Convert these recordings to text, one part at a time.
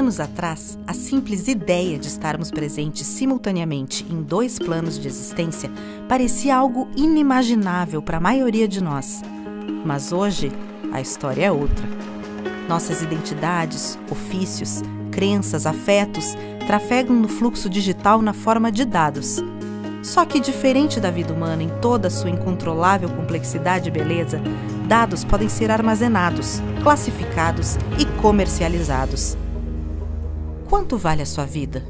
anos atrás, a simples ideia de estarmos presentes simultaneamente em 2 planos de existência parecia algo inimaginável para a maioria de nós. Mas hoje, a história é outra. Nossas identidades, ofícios, crenças, afetos trafegam no fluxo digital na forma de dados. Só que, diferente da vida humana em toda a sua incontrolável complexidade e beleza, dados podem ser armazenados, classificados e comercializados. Quanto vale a sua vida?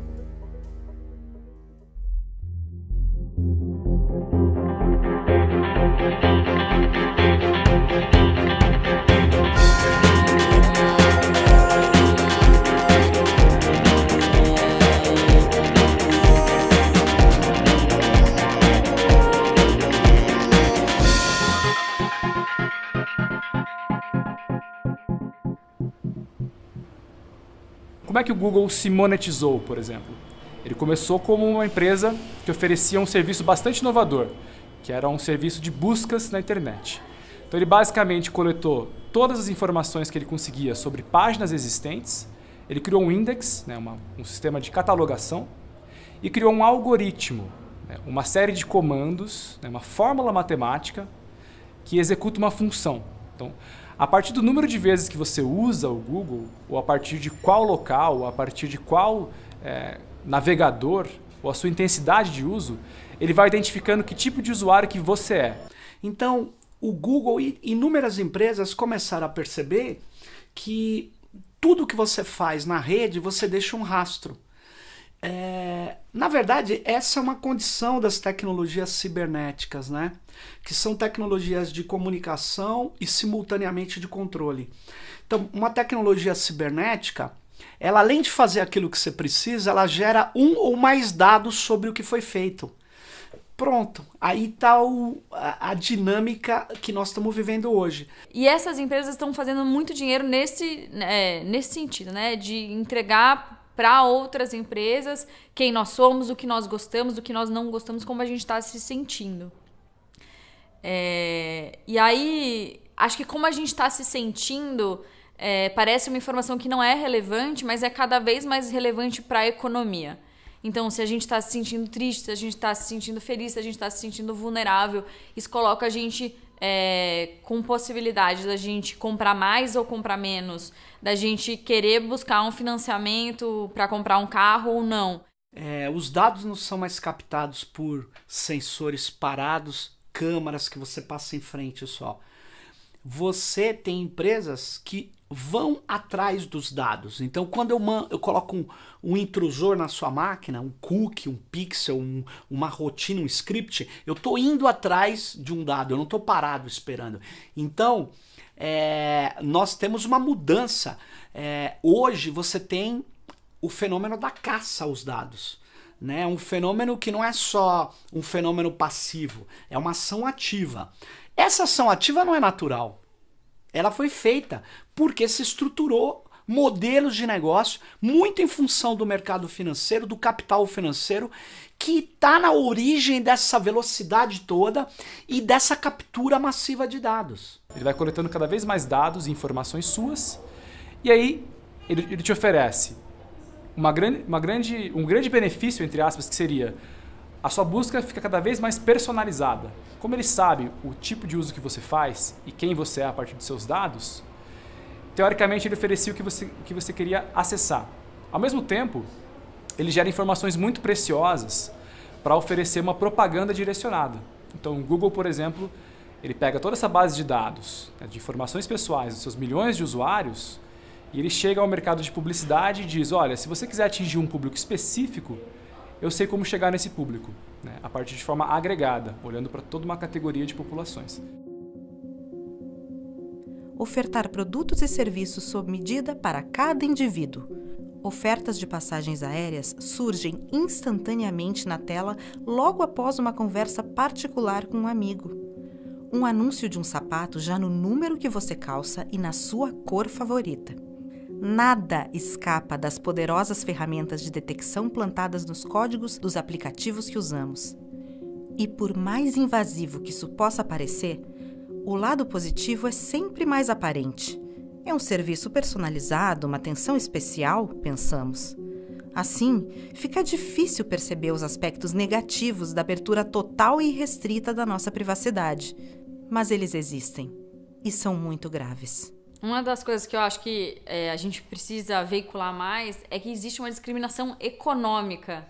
Como é que o Google se monetizou, por exemplo? Ele começou como uma empresa que oferecia um serviço bastante inovador, que era um serviço de buscas na internet. Então ele basicamente coletou todas as informações que ele conseguia sobre páginas existentes, ele criou um index, um sistema de catalogação, e criou um algoritmo, uma série de comandos, uma fórmula matemática que executa uma função. Então, a partir do número de vezes que você usa o Google, ou a partir de qual local, ou a partir de qual navegador, ou a sua intensidade de uso, ele vai identificando que tipo de usuário que você é. Então, o Google e inúmeras empresas começaram a perceber que tudo que você faz na rede, você deixa um rastro. Na verdade, essa é uma condição das tecnologias cibernéticas, né? Que são tecnologias de comunicação e simultaneamente de controle. Então, uma tecnologia cibernética, ela além de fazer aquilo que você precisa, ela gera um ou mais dados sobre o que foi feito. Pronto, aí está a dinâmica que nós estamos vivendo hoje. E essas empresas estão fazendo muito dinheiro nesse sentido, né? De entregar para outras empresas quem nós somos, o que nós gostamos, o que nós não gostamos, como a gente está se sentindo. E aí, acho que como a gente está se sentindo, parece uma informação que não é relevante, mas é cada vez mais relevante para a economia. Então, se a gente está se sentindo triste, se a gente está se sentindo feliz, se a gente está se sentindo vulnerável, isso coloca a gente com possibilidade da gente comprar mais ou comprar menos, da gente querer buscar um financiamento para comprar um carro ou não. Os dados não são mais captados por sensores parados, câmaras que você passa em frente só. Você tem empresas que vão atrás dos dados. Então, quando eu coloco um intrusor na sua máquina, um cookie, um pixel, uma rotina, um script, eu estou indo atrás de um dado, eu não estou parado esperando. Então, nós temos uma mudança. Hoje você tem o fenômeno da caça aos dados. Né? Um fenômeno que não é só um fenômeno passivo, é uma ação ativa. Essa ação ativa não é natural. Ela foi feita porque se estruturou modelos de negócio muito em função do mercado financeiro, do capital financeiro, que está na origem dessa velocidade toda e dessa captura massiva de dados. Ele vai coletando cada vez mais dados e informações suas, e aí ele te oferece um grande benefício, entre aspas, que seria a sua busca fica cada vez mais personalizada. Como ele sabe o tipo de uso que você faz e quem você é a partir dos seus dados, teoricamente ele oferecia o que você queria acessar. Ao mesmo tempo, ele gera informações muito preciosas para oferecer uma propaganda direcionada. Então o Google, por exemplo, ele pega toda essa base de dados, de informações pessoais dos seus milhões de usuários, e ele chega ao mercado de publicidade e diz, olha, se você quiser atingir um público específico, eu sei como chegar nesse público, a partir de forma agregada, olhando para toda uma categoria de populações. Ofertar produtos e serviços sob medida para cada indivíduo. Ofertas de passagens aéreas surgem instantaneamente na tela logo após uma conversa particular com um amigo. Um anúncio de um sapato já no número que você calça e na sua cor favorita. Nada escapa das poderosas ferramentas de detecção plantadas nos códigos dos aplicativos que usamos. E por mais invasivo que isso possa parecer, o lado positivo é sempre mais aparente. É um serviço personalizado, uma atenção especial, pensamos. Assim, fica difícil perceber os aspectos negativos da abertura total e irrestrita da nossa privacidade. Mas eles existem e são muito graves. Uma das coisas que eu acho que a gente precisa veicular mais é que existe uma discriminação econômica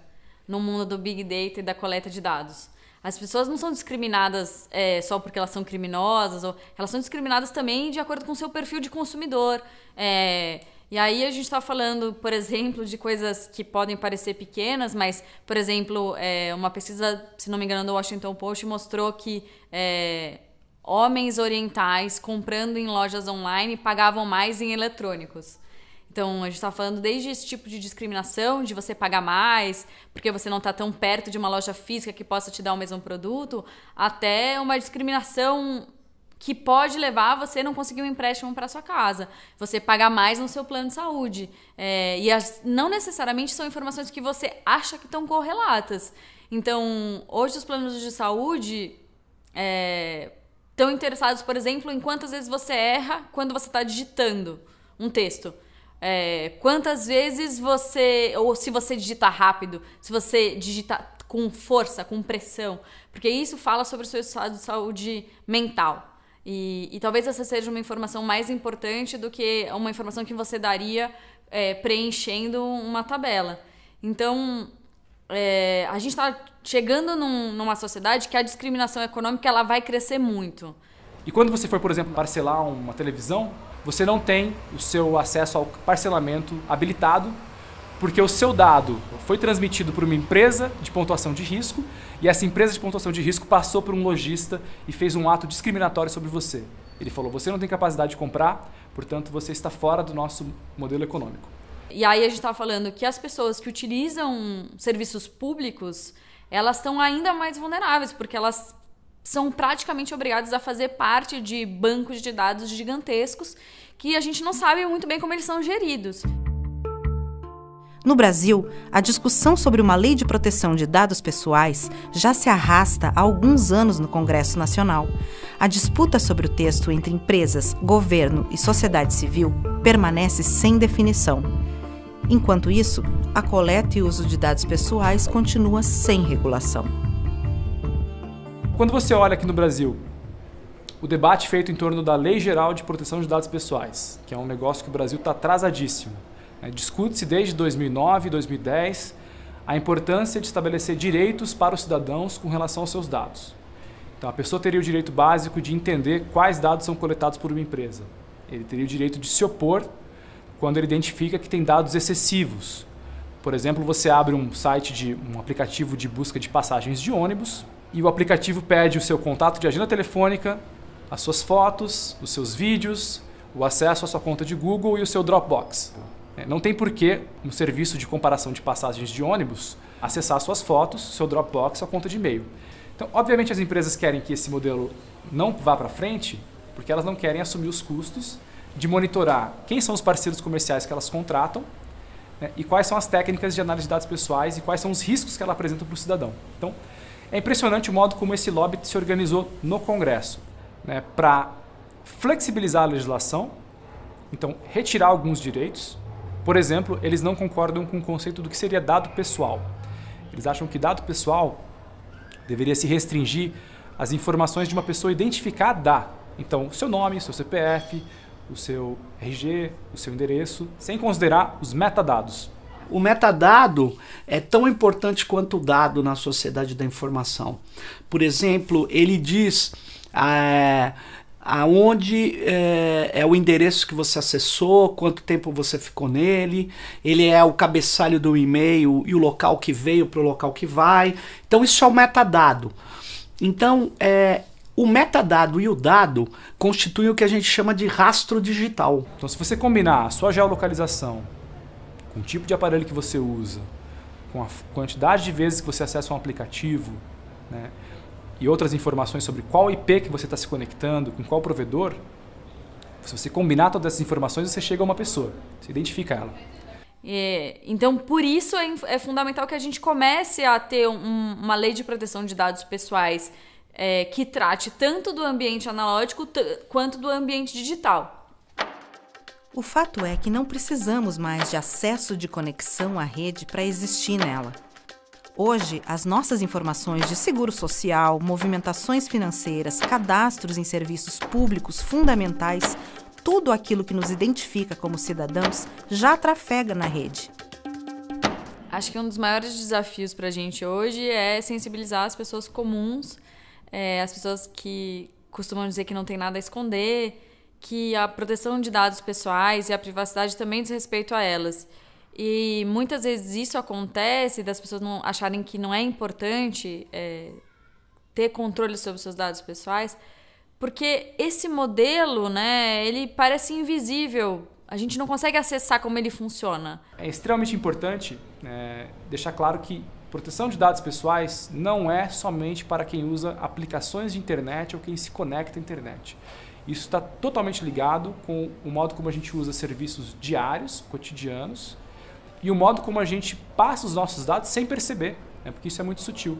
no mundo do Big Data e da coleta de dados. As pessoas não são discriminadas só porque elas são criminosas, ou elas são discriminadas também de acordo com o seu perfil de consumidor. E aí a gente está falando, por exemplo, de coisas que podem parecer pequenas, mas, por exemplo, uma pesquisa, se não me engano, do Washington Post mostrou que homens orientais comprando em lojas online pagavam mais em eletrônicos. Então, a gente está falando desde esse tipo de discriminação, de você pagar mais, porque você não está tão perto de uma loja física que possa te dar o mesmo produto, até uma discriminação que pode levar a você não conseguir um empréstimo para sua casa, você pagar mais no seu plano de saúde. Não necessariamente são informações que você acha que estão correlatas. Então, hoje os planos de saúde estão interessados, por exemplo, em quantas vezes você erra quando você está digitando um texto. Quantas vezes ou se você digita rápido, se você digita com força, com pressão, porque isso fala sobre o seu estado de saúde mental. E talvez essa seja uma informação mais importante do que uma informação que você daria preenchendo uma tabela. Então, a gente está chegando numa sociedade que a discriminação econômica ela vai crescer muito. E quando você for, por exemplo, parcelar uma televisão, você não tem o seu acesso ao parcelamento habilitado, porque o seu dado foi transmitido por uma empresa de pontuação de risco e essa empresa de pontuação de risco passou por um lojista e fez um ato discriminatório sobre você. Ele falou, você não tem capacidade de comprar, portanto você está fora do nosso modelo econômico. E aí a gente está falando que as pessoas que utilizam serviços públicos, elas estão ainda mais vulneráveis, porque elas são praticamente obrigadas a fazer parte de bancos de dados gigantescos que a gente não sabe muito bem como eles são geridos. No Brasil, a discussão sobre uma lei de proteção de dados pessoais já se arrasta há alguns anos no Congresso Nacional. A disputa sobre o texto entre empresas, governo e sociedade civil permanece sem definição. Enquanto isso, a coleta e uso de dados pessoais continua sem regulação. Quando você olha aqui no Brasil, o debate feito em torno da Lei Geral de Proteção de Dados Pessoais, que é um negócio que o Brasil está atrasadíssimo. Discute-se desde 2009, 2010, a importância de estabelecer direitos para os cidadãos com relação aos seus dados. Então, a pessoa teria o direito básico de entender quais dados são coletados por uma empresa. Ele teria o direito de se opor quando ele identifica que tem dados excessivos. Por exemplo, você abre um aplicativo de busca de passagens de ônibus e o aplicativo pede o seu contato de agenda telefônica, as suas fotos, os seus vídeos, o acesso à sua conta de Google e o seu Dropbox. Não tem porquê um serviço de comparação de passagens de ônibus acessar suas fotos, seu Dropbox, sua conta de e-mail. Então, obviamente, as empresas querem que esse modelo não vá para frente, porque elas não querem assumir os custos de monitorar quem são os parceiros comerciais que elas contratam, e quais são as técnicas de análise de dados pessoais e quais são os riscos que ela apresenta para o cidadão. Então, é impressionante o modo como esse lobby se organizou no Congresso, para flexibilizar a legislação, então retirar alguns direitos. Por exemplo, eles não concordam com o conceito do que seria dado pessoal. Eles acham que dado pessoal deveria se restringir às informações de uma pessoa identificada. Então, o seu nome, o seu CPF, o seu RG, o seu endereço, sem considerar os metadados. O metadado é tão importante quanto o dado na sociedade da informação. Por exemplo, ele diz aonde é o endereço que você acessou, quanto tempo você ficou nele, ele é o cabeçalho do e-mail e o local que veio para o local que vai. Então isso é o metadado. Então o metadado e o dado constituem o que a gente chama de rastro digital. Então se você combinar a sua geolocalização com o tipo de aparelho que você usa, com a quantidade de vezes que você acessa um aplicativo, e outras informações sobre qual IP que você está se conectando, com qual provedor, se você combinar todas essas informações, você chega a uma pessoa, você identifica ela. Então, por isso é fundamental que a gente comece a ter uma lei de proteção de dados pessoais que trate tanto do ambiente analógico quanto do ambiente digital. O fato é que não precisamos mais de acesso de conexão à rede para existir nela. Hoje, as nossas informações de seguro social, movimentações financeiras, cadastros em serviços públicos fundamentais, tudo aquilo que nos identifica como cidadãos já trafega na rede. Acho que um dos maiores desafios para a gente hoje é sensibilizar as pessoas comuns, as pessoas que costumam dizer que não tem nada a esconder, que a proteção de dados pessoais e a privacidade também diz respeito a elas. E muitas vezes isso acontece das pessoas não acharem que não é importante ter controle sobre os seus dados pessoais, porque esse modelo, né, ele parece invisível. A gente não consegue acessar como ele funciona. É extremamente importante deixar claro que proteção de dados pessoais não é somente para quem usa aplicações de internet ou quem se conecta à internet. Isso está totalmente ligado com o modo como a gente usa serviços diários, cotidianos, e o modo como a gente passa os nossos dados sem perceber, porque isso é muito sutil.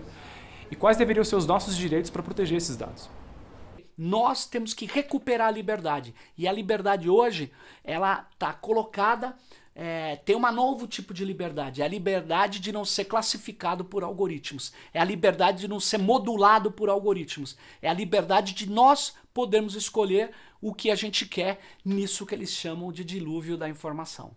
E quais deveriam ser os nossos direitos para proteger esses dados? Nós temos que recuperar a liberdade. E a liberdade hoje, ela está colocada, tem um novo tipo de liberdade. É a liberdade de não ser classificado por algoritmos. É a liberdade de não ser modulado por algoritmos. É a liberdade de nós podermos escolher o que a gente quer nisso que eles chamam de dilúvio da informação.